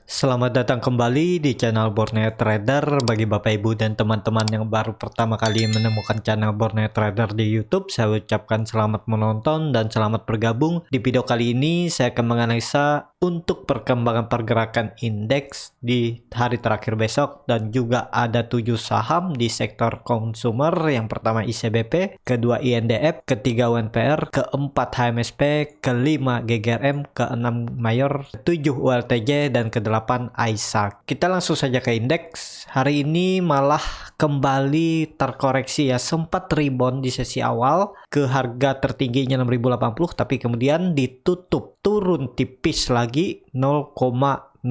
Selamat datang kembali di channel Borneo Trader. Bagi Bapak Ibu dan teman-teman yang baru pertama kali menemukan channel Borneo Trader di YouTube, saya ucapkan selamat menonton dan selamat bergabung. Di video kali ini saya akan menganalisa untuk perkembangan pergerakan indeks di hari terakhir besok, dan juga ada 7 saham di sektor konsumer. Yang pertama ICBP, kedua INDF, ketiga UNPR, keempat HMSP, kelima GGRM, keenam Mayor, 7 ULTJ, dan ke-8 AISA. Kita langsung saja ke indeks. Hari ini malah kembali terkoreksi ya, sempat rebound di sesi awal ke harga tertingginya 6080, tapi kemudian ditutup turun tipis lagi 0,069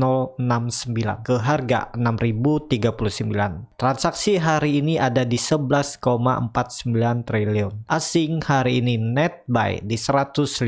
ke harga 6039. Transaksi hari ini ada di 11,49 triliun. Asing hari ini net buy di 156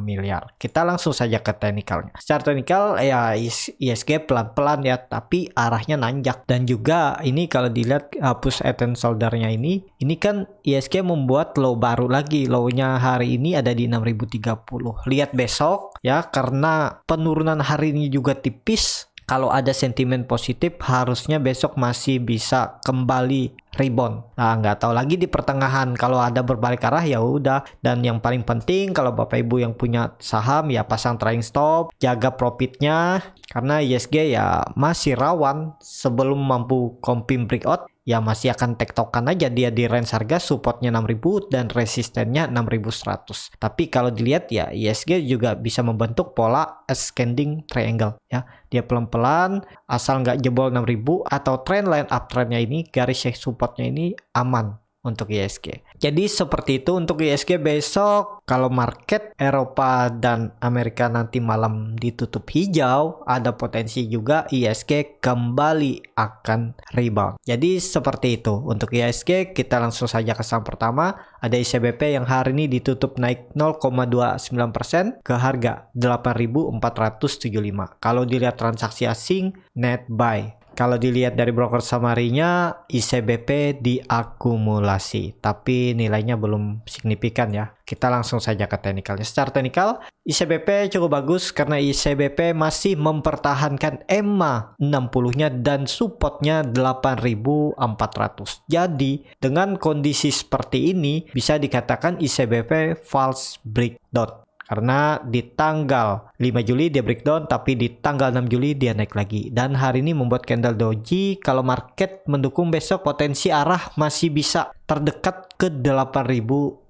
miliar. Kita langsung saja ke teknikalnya. Secara teknikal ya ISG pelan-pelan ya, tapi arahnya nanjak. Dan juga ini kalau dilihat push and shoulder-nya ini kan ISG membuat low baru lagi. Low-nya hari ini ada di 6030. Lihat besok ya, karena penurunan hari ini juga tipis. Kalau ada sentimen positif, harusnya besok masih bisa kembali rebound. Nah, nggak tahu lagi di pertengahan. Kalau ada berbalik arah ya udah. Dan yang paling penting, kalau Bapak Ibu yang punya saham ya pasang trailing stop, jaga profitnya, karena ISG ya masih rawan sebelum mampu comping breakout. Ya masih akan tektokan aja dia di range harga supportnya 6000 dan resistennya 6100. Tapi kalau dilihat ya ISG juga bisa membentuk pola ascending triangle ya. Dia pelan-pelan asal nggak jebol 6000 atau trendline uptrendnya ini, garis supportnya ini aman untuk ISG. Jadi seperti itu untuk ISG besok. Kalau market Eropa dan Amerika nanti malam ditutup hijau, ada potensi juga ISG kembali akan rebound. Jadi seperti itu untuk ISG. Kita langsung saja ke saham pertama. Ada ICBP yang hari ini ditutup naik 0,29% ke harga 8.475. Kalau dilihat transaksi asing, net buy. Kalau dilihat dari broker summary-nya, ICBP diakumulasi, tapi nilainya belum signifikan ya. Kita langsung saja ke teknikalnya. Secara teknikal, ICBP cukup bagus karena ICBP masih mempertahankan EMA 60-nya dan supportnya 8.400. Jadi, dengan kondisi seperti ini, bisa dikatakan ICBP false breakdown. Karena di tanggal 5 Juli dia breakdown, tapi di tanggal 6 Juli dia naik lagi. Dan hari ini membuat candle doji. Kalau market mendukung besok, potensi arah masih bisa terdekat ke 8.600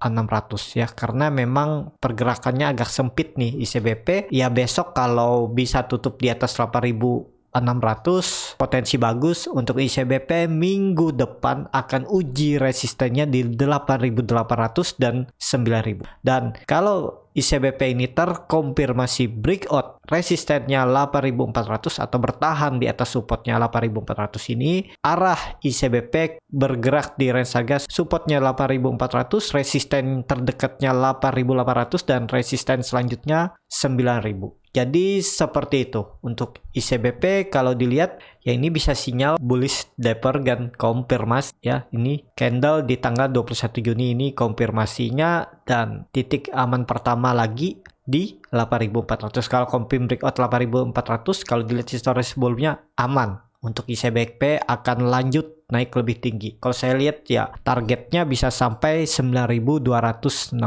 ya. Karena memang pergerakannya agak sempit nih ICBP. Ya besok kalau bisa tutup di atas 8.600, potensi bagus untuk ICBP. Minggu depan akan uji resistennya di 8.800 dan 9.000. Dan kalau ICBP ini terkonfirmasi breakout resistennya 8.400 atau bertahan di atas supportnya 8.400 ini, arah ICBP bergerak di range harga supportnya 8.400, resisten terdekatnya 8.800 dan resisten selanjutnya 9.000. Jadi seperti itu untuk ICBP. Kalau dilihat ya ini bisa sinyal bullish divergent konfirmasi ya. Ini candle di tanggal 21 Juni ini konfirmasinya, dan titik aman pertama lagi di 8.400. Kalau confirm breakout 8.400, kalau dilihat histori sebelumnya aman. Untuk ICBP akan lanjut naik lebih tinggi. Kalau saya lihat ya targetnya bisa sampai 9.260.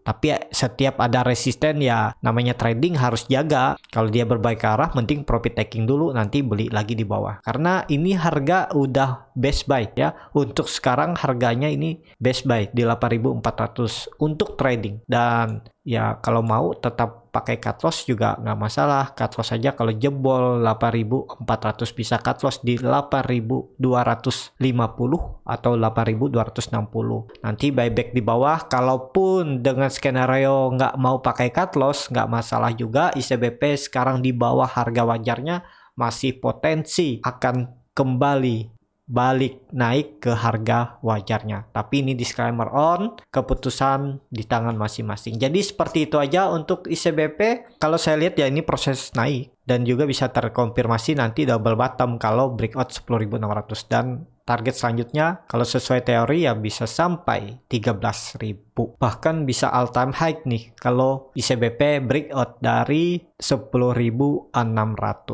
Tapi ya, setiap ada resisten ya namanya trading harus jaga. Kalau dia berbalik arah, mending profit taking dulu, nanti beli lagi di bawah. Karena ini harga udah best buy ya. Untuk sekarang harganya ini best buy di 8.400 untuk trading. Dan ya kalau mau tetap pakai cut loss juga nggak masalah. Cut loss saja kalau jebol 8.400, bisa cut loss di 8.250 atau 8.260. Nanti buyback di bawah. Kalaupun dengan skenario nggak mau pakai cut loss, nggak masalah juga. ICBP sekarang di bawah harga wajarnya, masih potensi akan kembali balik naik ke harga wajarnya. Tapi ini disclaimer on, keputusan di tangan masing-masing. Jadi seperti itu aja untuk ICBP. Kalau saya lihat ya ini proses naik dan juga bisa terkonfirmasi nanti double bottom kalau breakout 10.600 dan target selanjutnya kalau sesuai teori ya bisa sampai 13.000. Bahkan bisa all time high nih kalau ICBP breakout dari 10.600.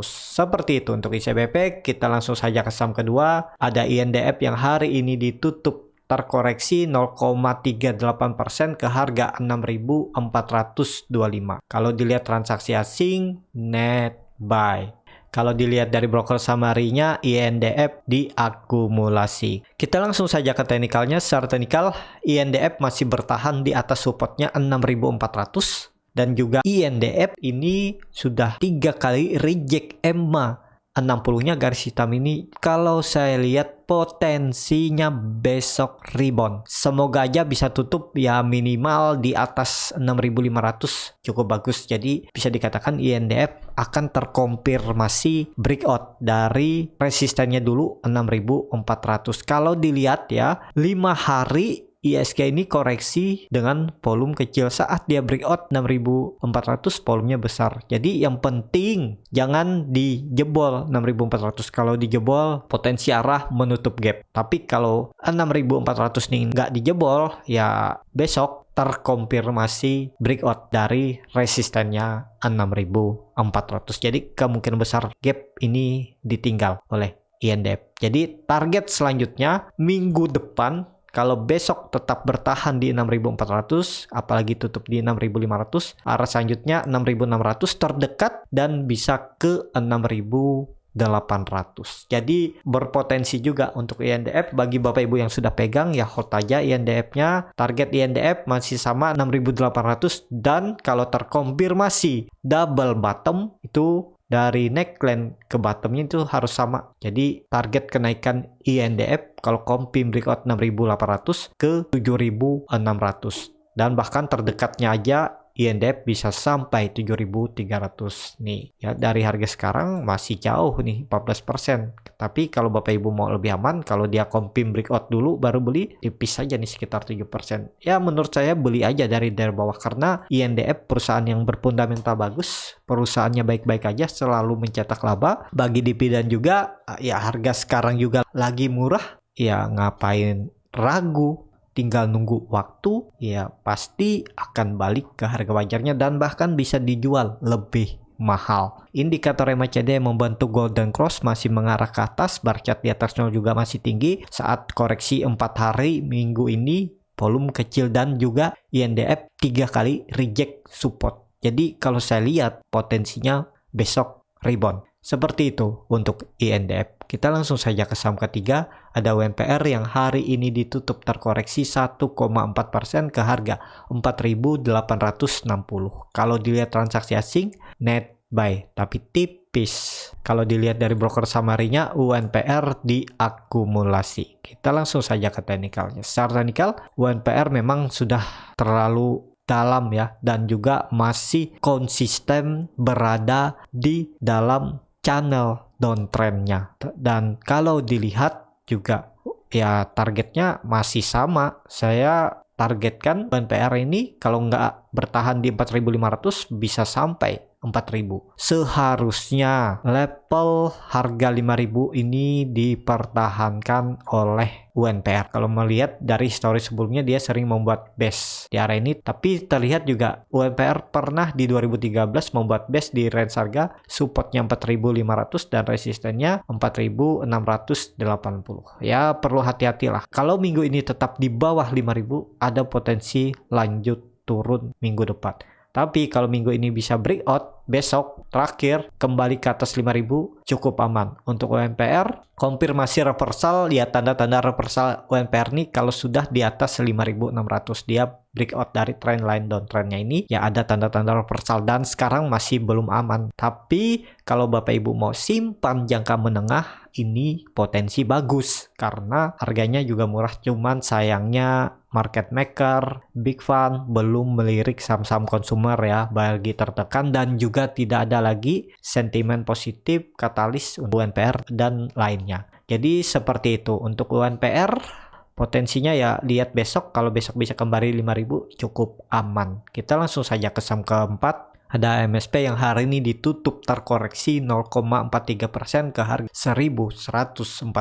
Seperti itu untuk ICBP. Kita langsung saja ke saham kedua. Ada INDF yang hari ini ditutup terkoreksi 0,38% ke harga 6.425. Kalau dilihat transaksi asing, net buy. Kalau dilihat dari broker summary-nya, INDF diakumulasi. Kita langsung saja ke teknikalnya. Secara teknikal, INDF masih bertahan di atas supportnya 6.400. Dan juga INDF ini sudah 3 kali reject EMA. 60-nya garis hitam ini kalau saya lihat potensinya besok rebound. Semoga aja bisa tutup ya minimal di atas 6.500, cukup bagus. Jadi bisa dikatakan INDF akan terkonfirmasi breakout dari resistennya dulu 6.400. Kalau dilihat ya 5 hari ISG ini koreksi dengan volume kecil. Saat dia breakout 6.400 volumenya besar. Jadi yang penting jangan dijebol 6.400. Kalau dijebol potensi arah menutup gap. Tapi kalau 6.400 nih nggak dijebol ya besok terkonfirmasi breakout dari resistennya 6.400. Jadi kemungkinan besar gap ini ditinggal oleh INDF. Jadi target selanjutnya minggu depan, kalau besok tetap bertahan di 6.400, apalagi tutup di 6.500, arah selanjutnya 6.600 terdekat dan bisa ke 6.800. Jadi berpotensi juga untuk INDF. Bagi Bapak Ibu yang sudah pegang ya hold aja INDF-nya. Target INDF masih sama 6.800 dan kalau terkonfirmasi double bottom itu dari neckline ke bottomnya itu harus sama. Jadi target kenaikan INDF kalau confirm breakout 6.800 ke 7.600 dan bahkan terdekatnya aja INDF bisa sampai 7.300 nih. Ya dari harga sekarang masih jauh nih 14%. Tapi kalau Bapak Ibu mau lebih aman, kalau dia confirm breakout dulu baru beli, tipis saja nih sekitar 7%. Ya menurut saya beli aja dari bawah karena INDF perusahaan yang berfundamental bagus, perusahaannya baik-baik aja, selalu mencetak laba. Bagi dividen juga ya harga sekarang juga lagi murah. Ya ngapain ragu? Tinggal nunggu waktu, ya pasti akan balik ke harga wajarnya dan bahkan bisa dijual lebih mahal. Indikator MACD yang membantu Golden Cross masih mengarah ke atas, bar chart di atas 0 juga masih tinggi. Saat koreksi 4 hari minggu ini, volume kecil dan juga INDF 3 kali reject support. Jadi kalau saya lihat potensinya besok rebound. Seperti itu untuk INDF. Kita langsung saja ke saham ketiga. Ada UNPR yang hari ini ditutup terkoreksi 1,4% ke harga 4.860. Kalau dilihat transaksi asing, net buy, tapi tipis. Kalau dilihat dari broker summary-nya, UNPR diakumulasi. Kita langsung saja ke teknikalnya. Secara teknikal, UNPR memang sudah terlalu dalam ya, dan juga masih konsisten berada di dalam channel downtrendnya. Dan kalau dilihat juga ya targetnya masih sama. Saya targetkan UNPR ini kalau nggak bertahan di 4.500 bisa sampai 4.000. Seharusnya level harga 5.000 ini dipertahankan oleh UNPR. Kalau melihat dari histori sebelumnya dia sering membuat base di area ini, tapi terlihat juga UNPR pernah di 2013 membuat base di range harga supportnya 4.500 dan resistennya 4.680. Ya perlu hati-hatilah. Kalau minggu ini tetap di bawah 5.000 ada potensi lanjut turun minggu depan. Tapi kalau minggu ini bisa breakout, besok terakhir kembali ke atas 5.000 cukup aman. Untuk UNPR, konfirmasi reversal, ya tanda-tanda reversal UNPR nih kalau sudah di atas 5.600 dia breakout dari trendline downtrendnya ini, ya ada tanda-tanda reversal dan sekarang masih belum aman. Tapi kalau Bapak Ibu mau simpan jangka menengah, ini potensi bagus karena harganya juga murah, cuman sayangnya market maker, big fund belum melirik saham-saham konsumer ya bagi tertekan dan juga tidak ada lagi sentimen positif katalis untuk UNPR dan lainnya. Jadi seperti itu untuk UNPR, potensinya ya lihat besok, kalau besok bisa kembali 5.000 cukup aman. Kita langsung saja ke saham keempat. Ada MSP yang hari ini ditutup terkoreksi 0,43% ke harga 1145.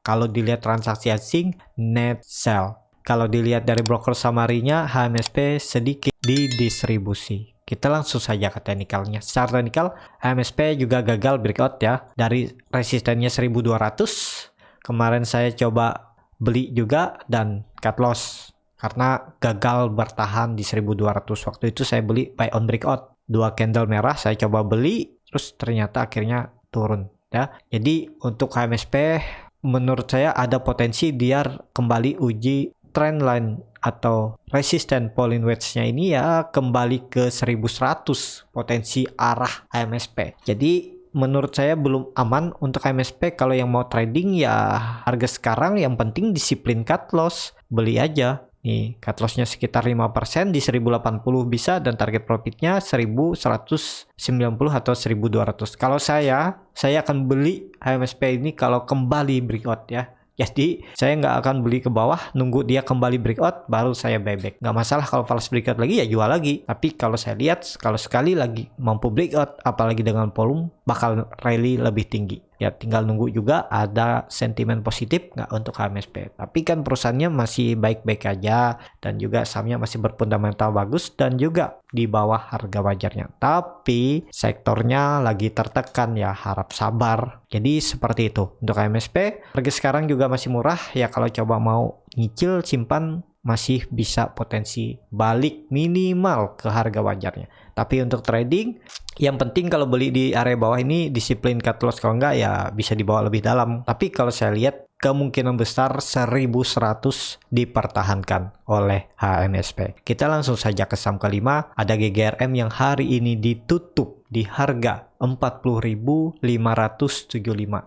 Kalau dilihat transaksi asing, net sell. Kalau dilihat dari broker summary-nya, HMSP sedikit didistribusi. Kita langsung saja ke teknikalnya. Secara teknikal, HMSP juga gagal breakout ya. Dari resistennya 1200. Kemarin saya coba beli juga dan cut loss karena gagal bertahan di 1200. Waktu itu saya beli buy on breakout. 2 candle merah saya coba beli, terus ternyata akhirnya turun ya. Jadi untuk HMSP menurut saya ada potensi dia kembali uji trendline atau resisten falling wedge-nya ini ya kembali ke 1100 potensi arah HMSP. Jadi menurut saya belum aman untuk HMSP. Kalau yang mau trading ya harga sekarang yang penting disiplin cut loss, beli aja. Nih, cut loss-nya sekitar 5% di 1080 bisa dan target profitnya 1190 atau 1200. Kalau saya akan beli HMSP ini kalau kembali breakout ya. Jadi saya nggak akan beli ke bawah, nunggu dia kembali breakout baru saya buyback. Nggak masalah kalau false breakout lagi ya jual lagi. Tapi kalau saya lihat kalau sekali lagi mampu breakout apalagi dengan volume bakal rally lebih tinggi. Ya tinggal nunggu juga ada sentimen positif nggak untuk HMSP. Tapi kan perusahaannya masih baik-baik aja dan juga sahamnya masih berfundamental bagus dan juga di bawah harga wajarnya. Tapi sektornya lagi tertekan ya, harap sabar. Jadi seperti itu untuk HMSP. Harga sekarang juga masih murah ya, kalau coba mau nyicil simpan masih bisa potensi balik minimal ke harga wajarnya. Tapi untuk trading yang penting kalau beli di area bawah ini disiplin cut loss, kalau enggak ya bisa dibawa lebih dalam. Tapi kalau saya lihat kemungkinan besar 1100 dipertahankan oleh HMSP. Kita langsung saja ke saham kelima, ada GGRM yang hari ini ditutup di harga 40.575,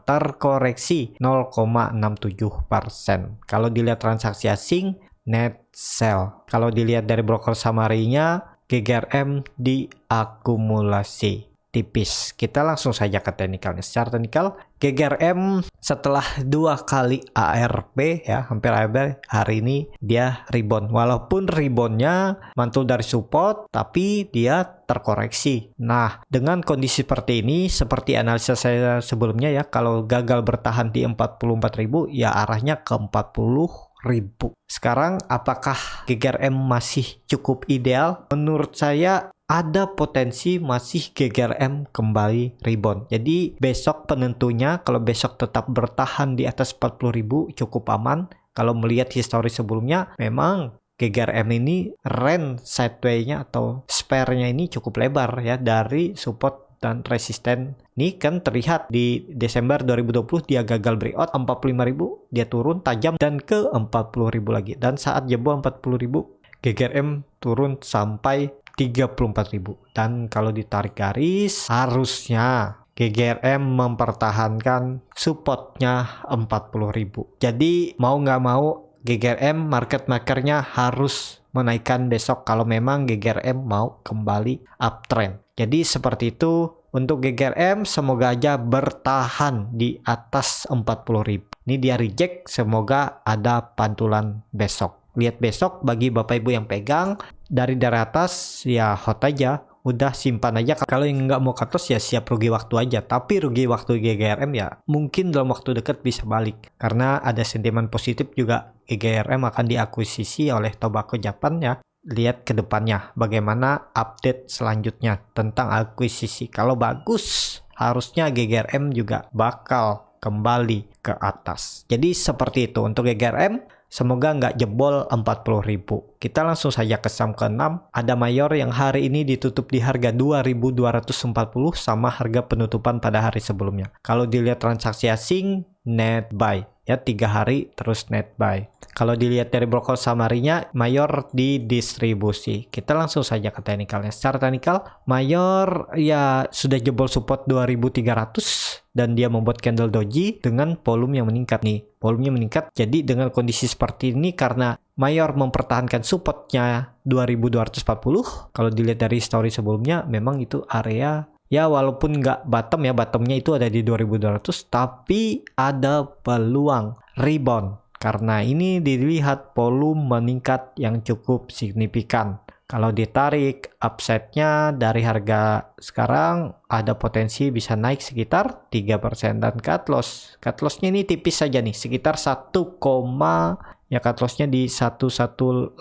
terkoreksi 0,67%. Kalau dilihat transaksi asing, net sell. Kalau dilihat dari broker summary-nya, GGRM diakumulasi tipis. Kita langsung saja ke teknikalnya. Secara teknikal, GGRM setelah 2 kali ARP ya, hampir ARP, hari ini dia rebound. Walaupun reboundnya mantul dari support, tapi dia terkoreksi. Nah, dengan kondisi seperti ini, seperti analisa saya sebelumnya ya, kalau gagal bertahan di 44.000, ya arahnya ke 40.000. Sekarang apakah GGRM masih cukup ideal? Menurut saya ada potensi masih GGRM kembali rebound. Jadi besok penentunya, kalau besok tetap bertahan di atas 40.000 cukup aman. Kalau melihat histori sebelumnya, memang GGRM ini range sideway-nya atau spare-nya ini cukup lebar ya, dari support dan resisten. Ini kan terlihat di Desember 2020 dia gagal breakout 45.000, dia turun tajam dan ke 40.000 lagi. Dan saat jebol 40.000, GGRM turun sampai 34.000. Dan kalau ditarik garis, harusnya GGRM mempertahankan supportnya 40.000. Jadi mau nggak mau GGRM market makernya harus menaikkan besok kalau memang GGRM mau kembali uptrend. Jadi seperti itu untuk GGRM, semoga aja bertahan di atas 40.000. Ini dia reject, semoga ada pantulan besok. Lihat besok bagi Bapak Ibu yang pegang dari atas ya hot aja, udah simpan aja. Kalau yang nggak mau cut loss ya siap rugi waktu aja. Tapi rugi waktu GGRM ya mungkin dalam waktu dekat bisa balik. Karena ada sentimen positif juga GGRM akan diakuisisi oleh Tobacco Japan ya. Lihat ke depannya bagaimana update selanjutnya tentang akuisisi. Kalau bagus harusnya GGRM juga bakal kembali ke atas. Jadi seperti itu untuk GGRM. Semoga nggak jebol 40.000. Kita langsung saja ke saham ke-6. Ada Mayor yang hari ini ditutup di harga 2.240 sama harga penutupan pada hari sebelumnya. Kalau dilihat transaksi asing, net buy. Ya 3 hari terus net buy. Kalau dilihat dari broker summary-nya, Mayor didistribusi. Kita langsung saja ke teknikalnya. Secara teknikal, Mayor ya sudah jebol support 2.300 dan dia membuat candle doji dengan volume yang meningkat nih. Volumenya meningkat. Jadi dengan kondisi seperti ini karena Mayor mempertahankan supportnya 2.240. Kalau dilihat dari story sebelumnya, memang itu area ya walaupun nggak bottom ya, bottomnya itu ada di 2.200, tapi ada peluang rebound. Karena ini dilihat volume meningkat yang cukup signifikan. Kalau ditarik upside-nya dari harga sekarang ada potensi bisa naik sekitar 3% dan cut loss. Cut loss-nya ini tipis saja nih, sekitar 1, ya cut loss-nya di 1180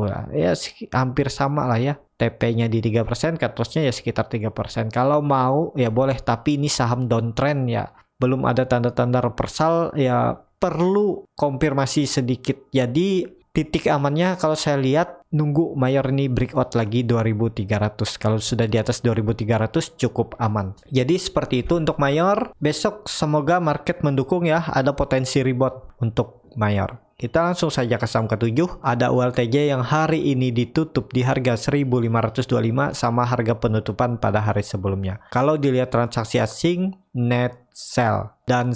ya. Ya hampir sama lah ya. TP-nya di 3%, cut loss-nya ya sekitar 3%. Kalau mau ya boleh, tapi ini saham downtrend ya. Belum ada tanda-tanda reversal ya, perlu konfirmasi sedikit. Jadi titik amannya kalau saya lihat nunggu mayor ini breakout lagi 2300. Kalau sudah di atas 2300 cukup aman. Jadi seperti itu untuk mayor. Besok semoga market mendukung ya, ada potensi rebound untuk mayor. Kita langsung saja ke saham ke-7. Ada ULTJ yang hari ini ditutup di harga 1525 sama harga penutupan pada hari sebelumnya. Kalau dilihat transaksi asing, net sell dan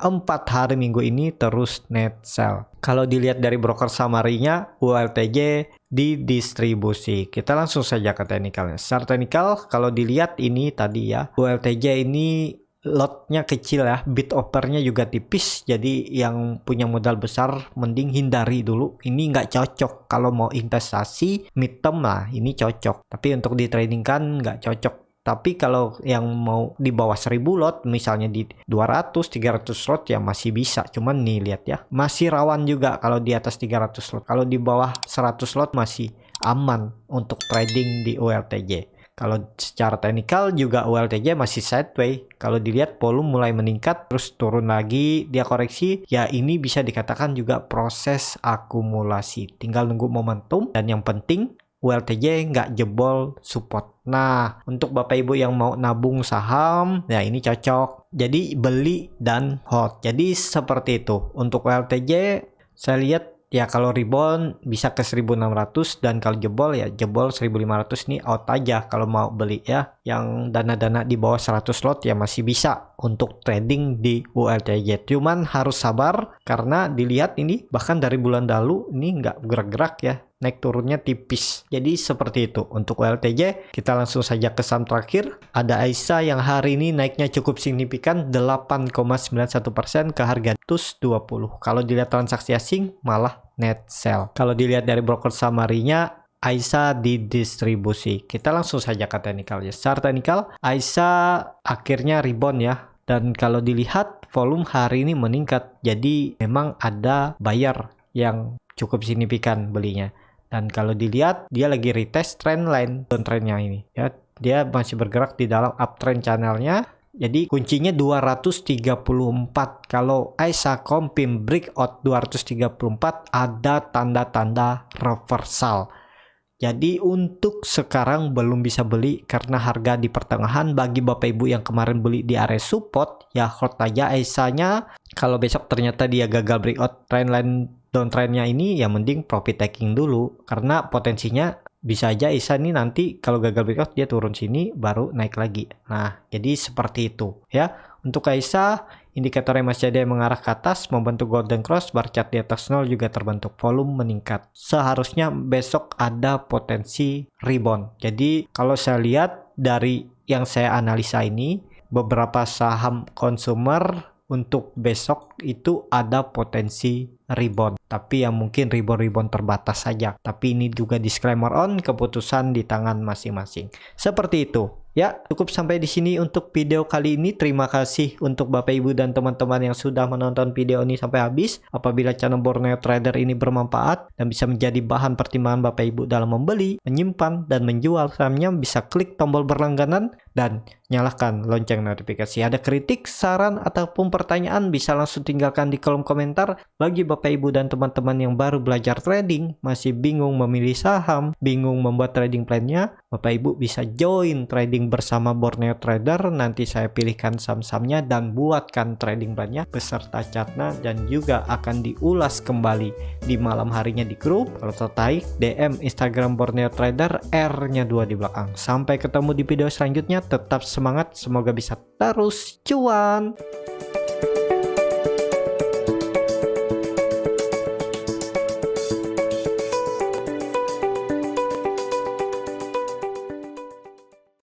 4 hari minggu ini terus net sell. Kalau dilihat dari broker summary-nya, ULTJ didistribusi. Kita langsung saja ke teknikalnya. Secara teknikal kalau dilihat ini tadi ya, ULTJ ini lotnya kecil ya, bid offernya juga tipis, jadi yang punya modal besar mending hindari dulu. Ini nggak cocok kalau mau investasi mid term lah, ini cocok, tapi untuk di trading kan nggak cocok. Tapi kalau yang mau di bawah 1000 lot, misalnya di 200-300 lot ya masih bisa. Cuman nih lihat ya, masih rawan juga kalau di atas 300 lot. Kalau di bawah 100 lot masih aman untuk trading di ULTJ. Kalau secara teknikal juga ULTJ masih sideways. Kalau dilihat volume mulai meningkat terus turun lagi, dia koreksi. Ya ini bisa dikatakan juga proses akumulasi. Tinggal nunggu momentum dan yang penting ULTJ nggak jebol support. Nah untuk Bapak Ibu yang mau nabung saham, ya ini cocok. Jadi beli dan hold. Jadi seperti itu. Untuk ULTJ saya lihat ya kalau rebound bisa ke 1600 dan kalau jebol ya jebol 1500 nih out aja kalau mau beli ya. Yang dana-dana di bawah 100 lot ya masih bisa untuk trading di ULTJ. Cuman harus sabar karena dilihat ini bahkan dari bulan lalu ini nggak gerak-gerak ya. Naik turunnya tipis. Jadi seperti itu untuk ULTJ. Kita langsung saja ke saham terakhir. Ada AISA yang hari ini naiknya cukup signifikan 8,91% ke harga 120. Kalau dilihat transaksi asing malah net sell. Kalau dilihat dari broker summary-nya, AISA didistribusi. Kita langsung saja ke teknikal ya. Secara teknikal, AISA akhirnya rebound ya. Dan kalau dilihat volume hari ini meningkat. Jadi memang ada buyer yang cukup signifikan belinya. Dan kalau dilihat dia lagi retest trendline downtrendnya ini ya. Dia masih bergerak di dalam uptrend channelnya. Jadi kuncinya 234. Kalau AISA confirm breakout 234 ada tanda-tanda reversal. Jadi untuk sekarang belum bisa beli karena harga di pertengahan. Bagi Bapak Ibu yang kemarin beli di area support ya hold aja AISA-nya. Kalau besok ternyata dia gagal breakout trendline downtrendnya ini ya mending profit taking dulu karena potensinya bisa aja AISA ini nanti kalau gagal breakout dia turun sini baru naik lagi. Nah jadi seperti itu ya. Untuk AISA indikator MACD mengarah ke atas membentuk golden cross, bar chart di atas 0 juga terbentuk, volume meningkat. Seharusnya besok ada potensi rebound. Jadi kalau saya lihat dari yang saya analisa ini beberapa saham consumer untuk besok itu ada potensi rebound, tapi yang mungkin rebound terbatas saja. Tapi ini juga disclaimer on, keputusan di tangan masing-masing. Seperti itu. Ya, cukup sampai di sini untuk video kali ini. Terima kasih untuk Bapak Ibu dan teman-teman yang sudah menonton video ini sampai habis. Apabila channel Borneo Trader ini bermanfaat dan bisa menjadi bahan pertimbangan Bapak Ibu dalam membeli, menyimpan, dan menjual sahamnya, bisa klik tombol berlangganan dan nyalakan lonceng notifikasi. Ada kritik, saran, ataupun pertanyaan bisa langsung tinggalkan di kolom komentar. Bagi Bapak Ibu dan teman-teman yang baru belajar trading, masih bingung memilih saham, bingung membuat trading plan-nya, Bapak Ibu bisa join trading bersama Borneo Trader. Nanti saya pilihkan saham-sahamnya dan buatkan trading plan-nya beserta chartnya dan juga akan diulas kembali di malam harinya di grup. Kalau tertarik, DM Instagram Borneo Trader, R-nya 2 di belakang. Sampai ketemu di video selanjutnya, tetap semangat, semoga bisa terus cuan.